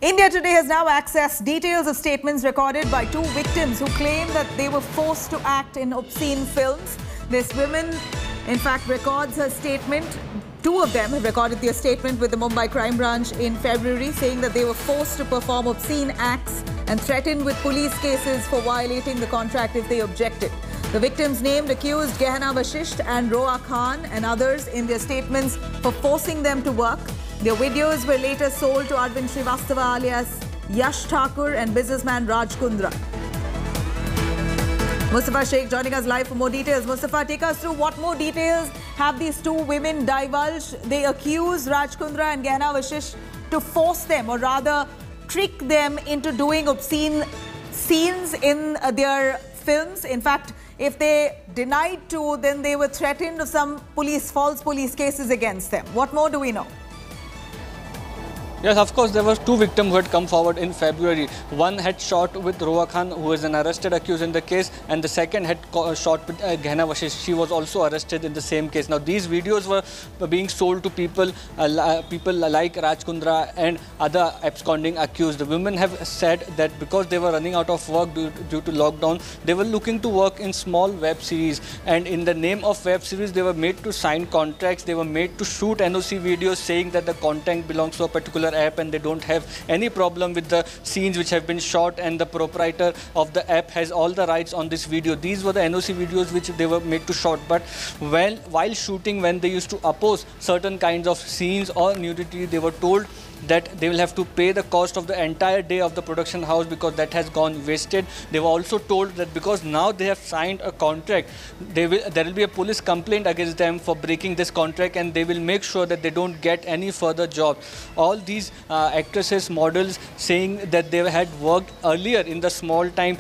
India Today has now accessed details of statements recorded by two victims who claim that they were forced to act in obscene films. This woman, in fact, records her statement. Two of them have recorded their statement with the Mumbai Crime Branch in February, saying that they were forced to perform obscene acts and threatened with police cases for violating the contract if they objected. The victims named accused Gehna Vashisht and Roa Khan and others in their statements for forcing them to work. Their videos were later sold to Arvind Srivastava alias Yash Thakur and businessman Raj Kundra. Mustafa Sheikh joining us live for more details. Mustafa, take us through what more details have these two women divulged. They accuse Raj Kundra and Gehna Vashisht to force them, or rather trick them into doing obscene scenes in their films. In fact, if they denied to, then they were threatened of some false police cases against them. What more do we know? Yes, of course, there were two victims who had come forward in February. One had shot with Roa Khan, who is an arrested accused in the case, and the second had shot with Gehna Vashisht. She was also arrested in the same case. Now, these videos were being sold to people like Raj Kundra and other absconding accused. The women have said that because they were running out of work due to lockdown, they were looking to work in small web series. And in the name of web series, they were made to sign contracts. They were made to shoot NOC videos saying that the content belongs to a particular app and they don't have any problem with the scenes which have been shot, and the proprietor of the app has all the rights on this video. These were the NOC videos which they were made to shot, but while shooting, when they used to oppose certain kinds of scenes or nudity, they were told that they will have to pay the cost of the entire day of the production house because that has gone wasted. They were also told that because now they have signed a contract, there will be a police complaint against them for breaking this contract, and they will make sure that they don't get any further jobs. All these actresses, models saying that they had worked earlier in the small time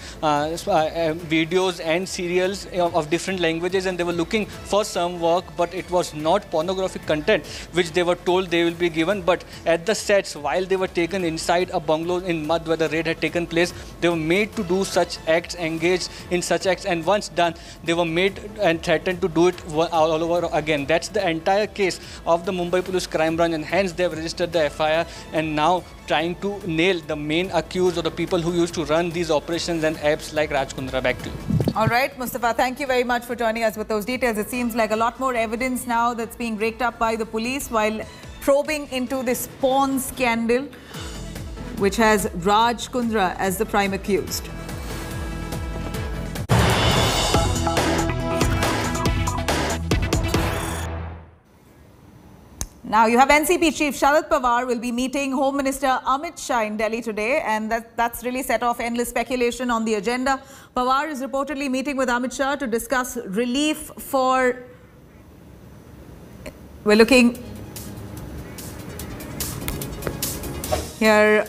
videos and serials of different languages, and they were looking for some work, but it was not pornographic content which they were told they will be given. But at the sets, while they were taken inside a bungalow in Mud where the raid had taken place, they were made to do such acts, engaged in such acts, and once done, they were made and threatened to do it all over again. That's the entire case of the Mumbai Police Crime Branch, and hence they have registered the FIR and now trying to nail the main accused or the people who used to run these operations and apps like Raj Kundra. Back to you. All right, Mustafa, thank you very much for joining us with those details. It seems like a lot more evidence now that's being raked up by the police while probing into this porn scandal, which has Raj Kundra as the prime accused. Now, you have NCP Chief Sharad Pawar will be meeting Home Minister Amit Shah in Delhi today, and that's really set off endless speculation on the agenda. Pawar is reportedly meeting with Amit Shah to discuss relief for... We're looking here.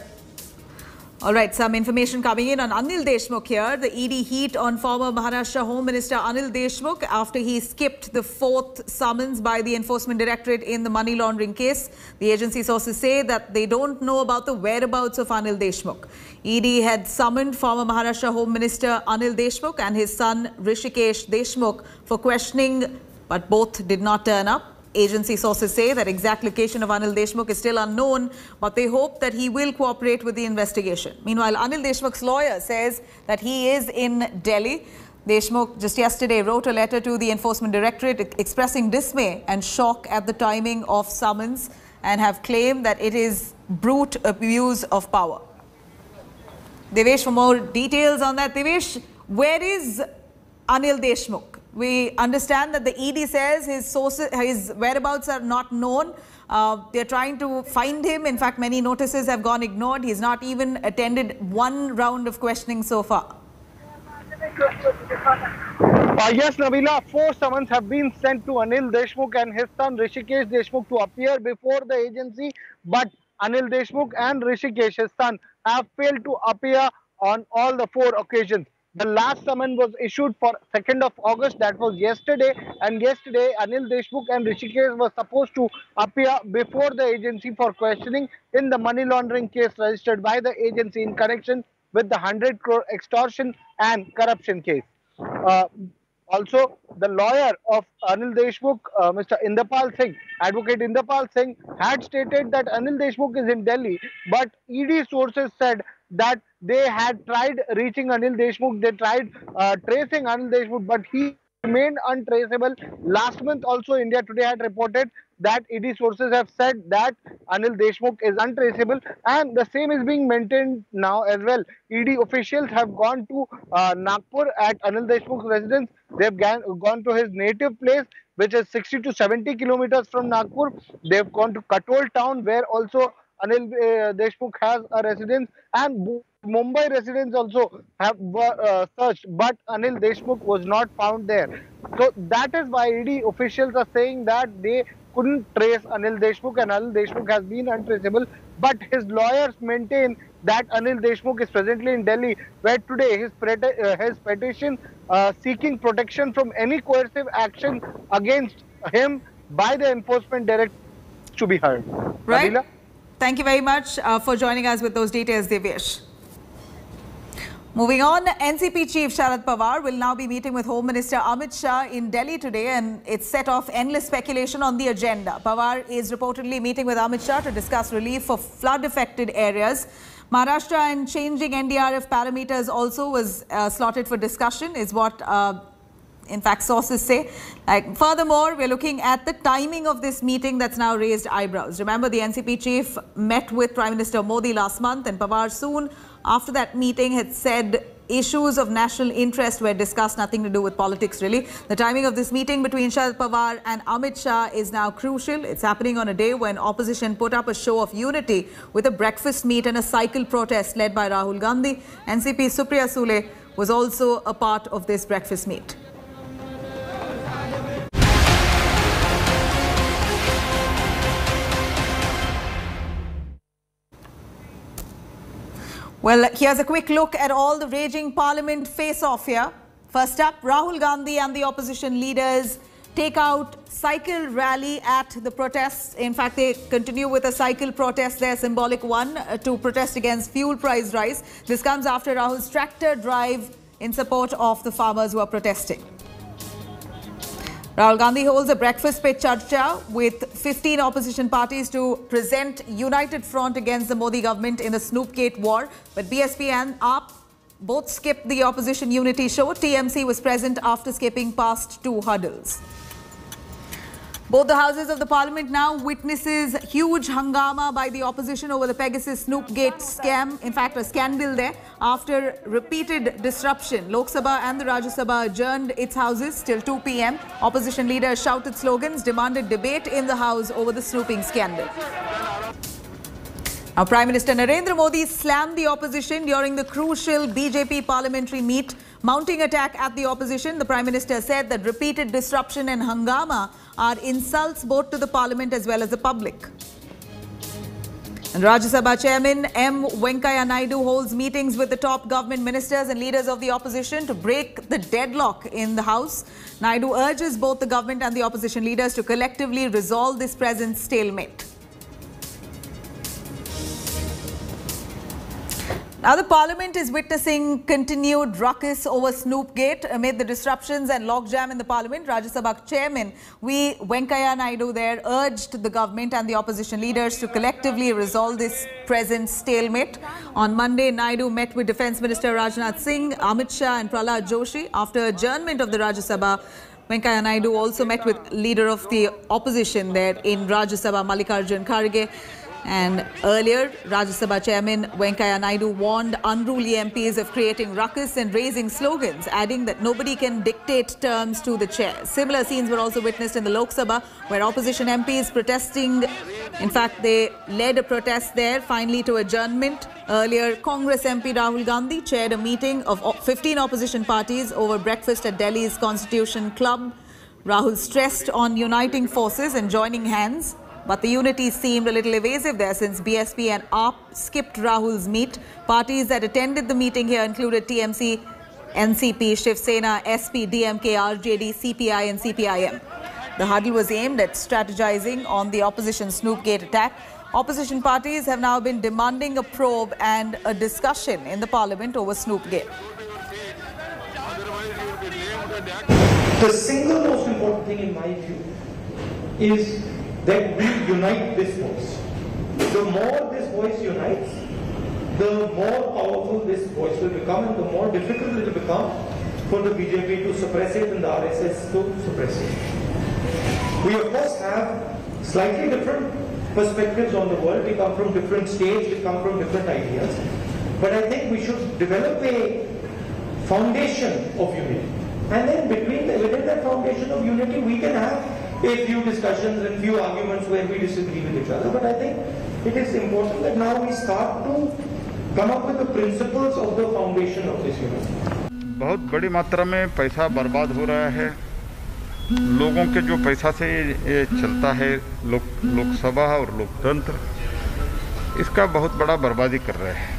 All right, some information coming in on Anil Deshmukh here. The ED heat on former Maharashtra Home Minister Anil Deshmukh after he skipped the fourth summons by the Enforcement Directorate in the money laundering case. The agency sources say that they don't know about the whereabouts of Anil Deshmukh. ED had summoned former Maharashtra Home Minister Anil Deshmukh and his son Rishikesh Deshmukh for questioning, but both did not turn up. Agency sources say that exact location of Anil Deshmukh is still unknown, but they hope that he will cooperate with the investigation. Meanwhile, Anil Deshmukh's lawyer says that he is in Delhi. Deshmukh just yesterday wrote a letter to the Enforcement Directorate expressing dismay and shock at the timing of summons and have claimed that it is brute abuse of power. Devesh, for more details on that. Devesh, where is Anil Deshmukh? We understand that the ED says his whereabouts are not known. They're trying to find him. In fact, many notices have gone ignored. He's not even attended one round of questioning so far. Yes, Nabila, 4 summons have been sent to Anil Deshmukh and his son Rishikesh Deshmukh to appear before the agency, but Anil Deshmukh and Rishikesh, his son, have failed to appear on all the 4 occasions. The last summon was issued for 2nd of August, that was yesterday, and yesterday Anil Deshmukh and Rishikesh were supposed to appear before the agency for questioning in the money laundering case registered by the agency in connection with the 100 crore extortion and corruption case. Also, the lawyer of Anil Deshmukh, Mr. Indapal Singh, Advocate Indapal Singh, had stated that Anil Deshmukh is in Delhi, but ED sources said that they had tried reaching Anil Deshmukh, they tried tracing Anil Deshmukh, but he remained untraceable. Last month also India Today had reported that ED sources have said that Anil Deshmukh is untraceable, and the same is being maintained now as well. ED officials have gone to Nagpur at Anil Deshmukh's residence. They've gone to his native place, which is 60 to 70 kilometers from Nagpur. They've gone to Katol town, where also Anil Deshmukh has a residence, and Mumbai residents also have searched, but Anil Deshmukh was not found there. So that is why ED officials are saying that they couldn't trace Anil Deshmukh, and Anil Deshmukh has been untraceable. But his lawyers maintain that Anil Deshmukh is presently in Delhi, where today his petition seeking protection from any coercive action against him by the enforcement director to be heard. Right. Nabila? Thank you very much for joining us with those details, Divyesh. Moving on, NCP Chief Sharad Pawar will now be meeting with Home Minister Amit Shah in Delhi today, and it's set off endless speculation on the agenda. Pawar is reportedly meeting with Amit Shah to discuss relief for flood-affected areas. Maharashtra and changing NDRF parameters also was slotted for discussion, is what in fact sources say. Furthermore, we're looking at the timing of this meeting that's now raised eyebrows. Remember, the NCP chief met with Prime Minister Modi last month, and Pawar soon after that meeting had said issues of national interest were discussed, nothing to do with politics really. The timing of this meeting between Sharad Pawar and Amit Shah is now crucial. It's happening on a day when opposition put up a show of unity with a breakfast meet and a cycle protest led by Rahul Gandhi. NCP Supriya Sule was also a part of this breakfast meet. Well, here's a quick look at all the raging parliament face-off here. First up, Rahul Gandhi and the opposition leaders take out cycle rally at the protests. In fact, they continue with a cycle protest, their symbolic one, to protest against fuel price rise. This comes after Rahul's tractor drive in support of the farmers who are protesting. Rahul Gandhi holds a breakfast pe charcha with 15 opposition parties to present united front against the Modi government in the Snoopgate war. But BSP and AAP both skipped the opposition unity show. TMC was present after skipping past two hurdles. Both the houses of the parliament now witnesses huge hangama by the opposition over the Pegasus Snoopgate scam. In fact, a scandal there. After repeated disruption, Lok Sabha and the Rajya Sabha adjourned its houses till 2 p.m. Opposition leaders shouted slogans, demanded debate in the House over the snooping scandal. Now, Prime Minister Narendra Modi slammed the opposition during the crucial BJP parliamentary meet. Mounting attack at the opposition, the Prime Minister said that repeated disruption and hangama are insults both to the parliament as well as the public. And Rajya Sabha Chairman M. Venkaiah Naidu holds meetings with the top government ministers and leaders of the opposition to break the deadlock in the House. Naidu urges both the government and the opposition leaders to collectively resolve this present stalemate. Now, the parliament is witnessing continued ruckus over Snoopgate amid the disruptions and logjam in the parliament. Rajya Sabha Chairman V. Venkaiah Naidu there urged the government and the opposition leaders to collectively resolve this present stalemate. On Monday, Naidu met with Defence Minister Rajnath Singh, Amit Shah and Prahlad Joshi. After adjournment of the Rajya Sabha, Venkaiah Naidu also met with leader of the opposition there in Rajya Sabha, Mallikarjun Kharge. And earlier, Rajya Sabha Chairman Venkaiah Naidu warned unruly MPs of creating ruckus and raising slogans, adding that nobody can dictate terms to the chair. Similar scenes were also witnessed in the Lok Sabha, where opposition MPs protesting. In fact, they led a protest there, finally to adjournment. Earlier, Congress MP Rahul Gandhi chaired a meeting of 15 opposition parties over breakfast at Delhi's Constitution Club. Rahul stressed on uniting forces and joining hands. But the unity seemed a little evasive there since BSP and AAP skipped Rahul's meet. Parties that attended the meeting here included TMC, NCP, Shiv Sena, SP, DMK, RJD, CPI and CPIM. The huddle was aimed at strategizing on the opposition Snoopgate attack. Opposition parties have now been demanding a probe and a discussion in the parliament over Snoopgate. The single most important thing in my view is that we unite this voice. The more this voice unites, the more powerful this voice will become and the more difficult it will become for the BJP to suppress it and the RSS to suppress it. We of course have slightly different perspectives on the world. We come from different states, we come from different ideas. But I think we should develop a foundation of unity. And then within that foundation of unity, we can have a few discussions and few arguments where we disagree with each other. But I think it is important that now we start to come up with the principles of the foundation of this unity. बहुत बड़ी मात्रा में पैसा बर्बाद हो रहा है। लोगों के जो पैसा से ये चलता है लोकसभा और लोकतंत्र, इसका बहुत बड़ा बर्बादी कर रहे हैं।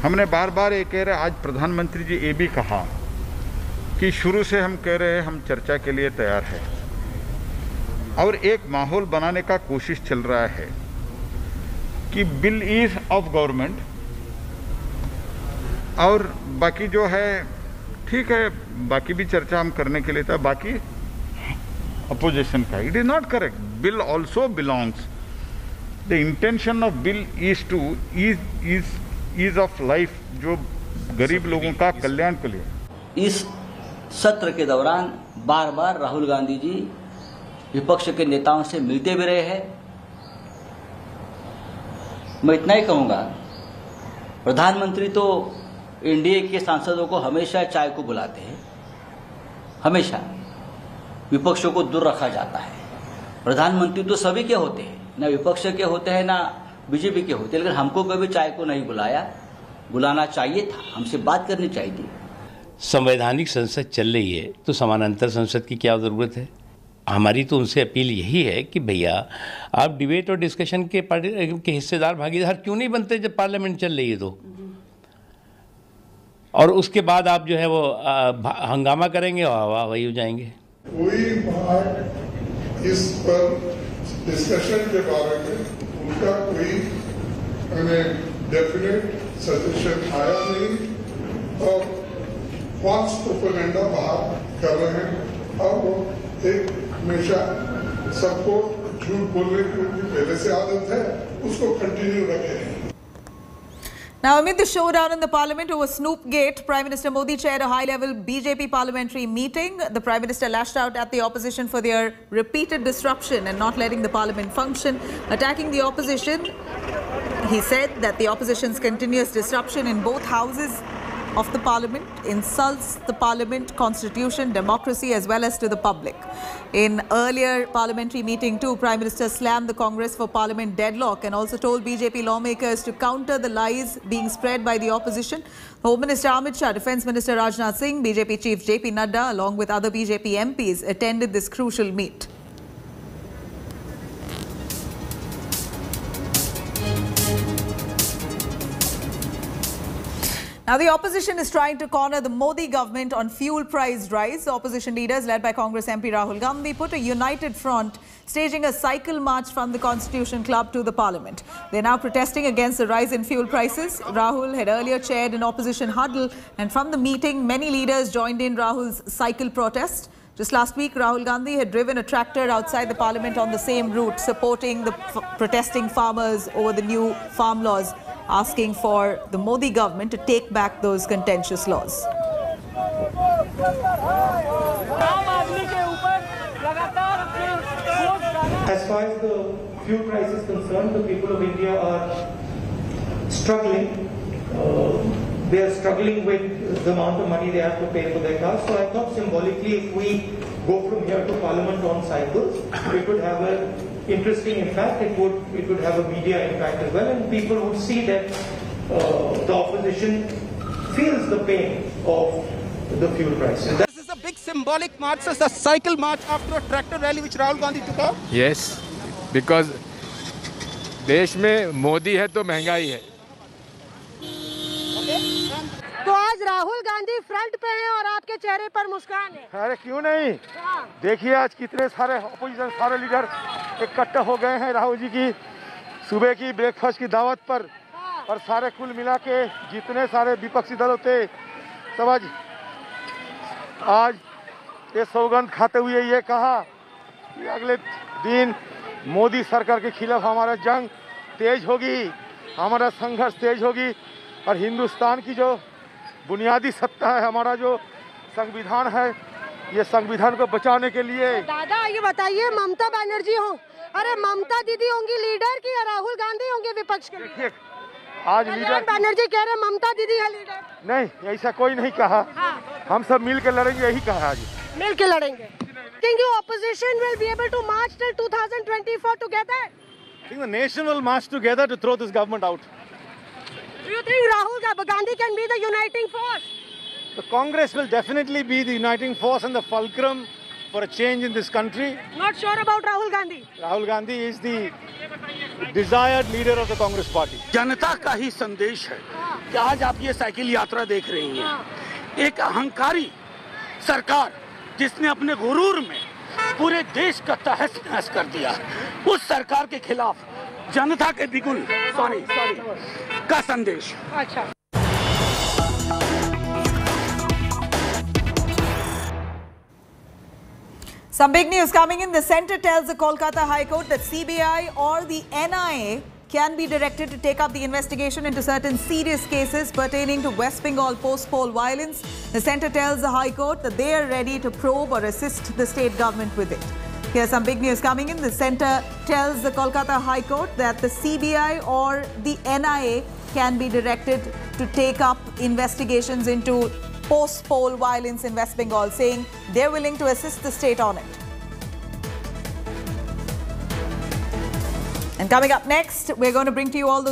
हमने बार बार ये कह रहे, आज प्रधानमंत्री जी ये भी कहा कि शुरू से हम कह रहे हैं हम चर्चा के लिए तैयार हैं और एक माहौल बनाने का कोशिश चल रहा है कि बिल इज ऑफ गवर्नमेंट और बाकी जो है ठीक है, बाकी भी चर्चा हम करने के लिए था, बाकी अपोजिशन का। It is not correct. Bill also belongs, the intention of bill is to ease of life, जो गरीब लोगों का कल्याण के लिए। इस सत्र के दौरान बार बार राहुल गांधी जी विपक्ष के नेताओं से मिलते भी रहे हैं। मैं इतना ही कहूंगा, प्रधानमंत्री तो एनडीए के सांसदों को हमेशा चाय को बुलाते हैं, हमेशा विपक्षों को दूर रखा जाता है। प्रधानमंत्री तो सभी के होते हैं, ना विपक्ष के होते हैं ना बीजेपी के होते हैं, लेकिन हमको कभी चाय को नहीं बुलाया। बुलाना चाहिए था, हमसे बात करनी चाहिए थी। संवैधानिक संसद चल रही है तो समानांतर संसद की क्या ज़रूरत है? हमारी तो उनसे अपील यही है कि भैया आप डिबेट और डिस्कशन के हिस्सेदार भागीदार क्यों नहीं बनते जब पार्लियामेंट चल रही है तो, और उसके बाद आप जो है वो हंगामा करेंगे और वाहवाही हो जाएंगे। कोई बात इस पर डिस्कशन के बारे में उनका कोई डेफिनेट सजेशन आया नहीं और फॉल्स प्रोपेगेंडा बाहर कर रहे हैं और वो एक हमेशा सबको झूठ बोलने की उनकी पहले से आदत है, उसको कंटिन्यू रखें। Now, amid the showdown in the parliament over Snoopgate, Prime Minister Modi chaired a high-level BJP parliamentary meeting. The Prime Minister lashed out at the opposition for their repeated disruption and not letting the parliament function. Attacking the opposition, he said that the opposition's continuous disruption in both houses of the parliament insults the parliament, constitution, democracy as well as to the public. In earlier parliamentary meeting too, Prime Minister slammed the Congress for parliament deadlock and also told BJP lawmakers to counter the lies being spread by the opposition. Home Minister Amit Shah, Defence Minister Rajnath Singh, BJP Chief JP Nadda along with other BJP MPs attended this crucial meet. Now, the opposition is trying to corner the Modi government on fuel price rise. Opposition leaders led by Congress MP Rahul Gandhi put a united front, staging a cycle march from the Constitution Club to the Parliament. They're now protesting against the rise in fuel prices. Rahul had earlier chaired an opposition huddle, and from the meeting, many leaders joined in Rahul's cycle protest. Just last week, Rahul Gandhi had driven a tractor outside the Parliament on the same route, supporting the protesting farmers over the new farm laws, asking for the Modi government to take back those contentious laws. As far as the fuel price is concerned, the people of India are struggling. They are struggling with the amount of money they have to pay for their cars. So I thought symbolically, if we go from here to Parliament on cycles, it would have an interesting impact. It would have a media impact as well, and people would see that the opposition feels the pain of the fuel prices. This is a big symbolic march, it's a cycle march after a tractor rally which Rahul Gandhi took up. Yes, because देश में मोदी है तो महंगाई है। तो आज Rahul Gandhi front पे हैं और आपके चेहरे पर मुस्कान है। अरे क्यों नहीं, देखिए आज कितने सारे अपोजिशन सारे लीडर इकट्ठा हो गए हैं राहुल जी की सुबह की ब्रेकफास्ट की दावत पर, और सारे कुल मिला के जितने सारे विपक्षी दल होते सब आज ये सौगंध खाते हुए ये कहा कि अगले दिन मोदी सरकार के खिलाफ हमारा जंग तेज होगी, हमारा संघर्ष तेज होगी और हिंदुस्तान की जो बुनियादी सत्ता है, हमारा जो संविधान है, ये संविधान को बचाने के लिए। दादा ये बताइए, ममता बनर्जी हो, अरे ममता दीदी होंगी लीडर की या राहुल गांधी होंगे विपक्ष के? देखिए आज लीडर बनर्जी कह रहे ममता दीदी है लीडर। नहीं, ऐसा कोई नहीं कहा। हम सब मिल के लड़ेंगे, यही कहा आज। मिल के लड़ेंगे। Think your opposition will be able to march till 2024 together? I think the nation will march together to throw this government out. Do you think Rahul Gandhi can be the uniting force? The Congress will definitely be the uniting force and the fulcrum for a change in this country. Not sure about Rahul Gandhi. Rahul Gandhi is the desired leader of the Congress party. जनता का ही संदेश है कि आज आप ये cycle यात्रा देख रही हैं। एक अहंकारी सरकार जिसने अपने गुरूर में पूरे देश का तहस नहस कर दिया, उस सरकार के खिलाफ जनता के बिगुल का संदेश। अच्छा। Some big news coming in. The centre tells the Kolkata High Court that CBI or the NIA can be directed to take up the investigation into certain serious cases pertaining to West Bengal post-poll violence. The centre tells the High Court that they are ready to probe or assist the state government with it. Here's some big news coming in. The centre tells the Kolkata High Court that the CBI or the NIA can be directed to take up investigations into post-poll violence in West Bengal, saying they're willing to assist the state on it. And coming up next, we're going to bring to you all the